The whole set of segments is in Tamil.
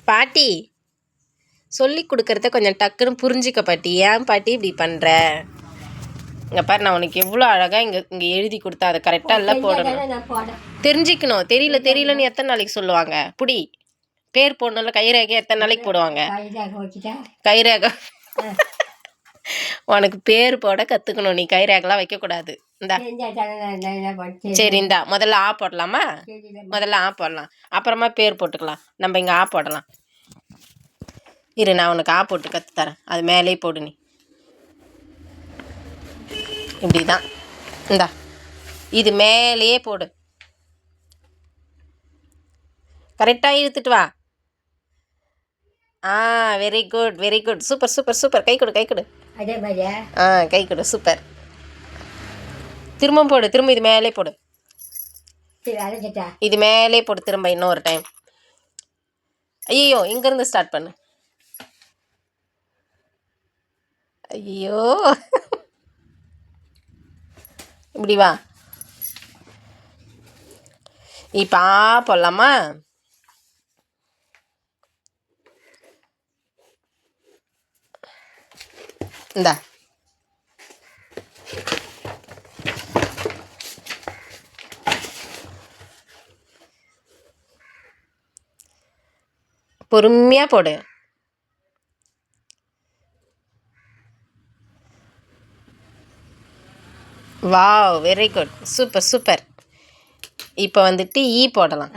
பாட்டி சொல்லி கொடுக்கறத கொஞ்சம் டக்குன்னு புரிஞ்சிக்க பாட்டி. ஏன் பாட்டி இப்படி பண்ணுற? இங்கே பாரு, நான் உனக்கு எவ்வளோ அழகாக இங்கே எழுதி கொடுத்தா அதை கரெக்டாக எல்லாம் போடணும். தெரிஞ்சிக்கணும். தெரியலன்னு எத்தனை நாளைக்கு சொல்லுவாங்க? புடி பேர் போடணும்ல. கைரேகை எத்தனை நாளைக்கு போடுவாங்க? கைரேகை உனக்கு பேர் போட கற்றுக்கணும். நீ கைரேகெலாம் வைக்கக்கூடாது. இந்தா சரி, இந்தா முதல்ல ஆ போடலாமா? முதல்ல ஆ போடலாம், அப்புறமா பேர் போட்டுக்கலாம். நம்ம இங்கே ஆ போடலாம். இரு, நான் உனக்கு ஆ போட்டு கற்றுத்தரேன். அது மேலே போடு. நீ இப்படி தான். இந்தா இது மேலேயே போடு. கரெக்டாக இழுத்துட்டு வா. Very good, very good. Super super super. கை கொடு, கை கொடு. அதே மாதிரியா? கை கொடு. சூப்பர். திரும்ப போடு. திரும்ப இது மேலே போடு. இது மேலே போடு. திரும்ப இன்னொரு டைம். ஐயோ, இங்கேருந்து ஸ்டார்ட் பண்ணு. ஐயோ, இப்படி வா. இப்போ போடலாமா? இந்தா பொறுமையாக போடு. Wow, very good. Super super. இப்போ வந்துட்டு ஈ போடலாம்.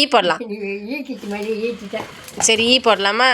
ஈ போடலாம். சரி, ஈ போடலாமா?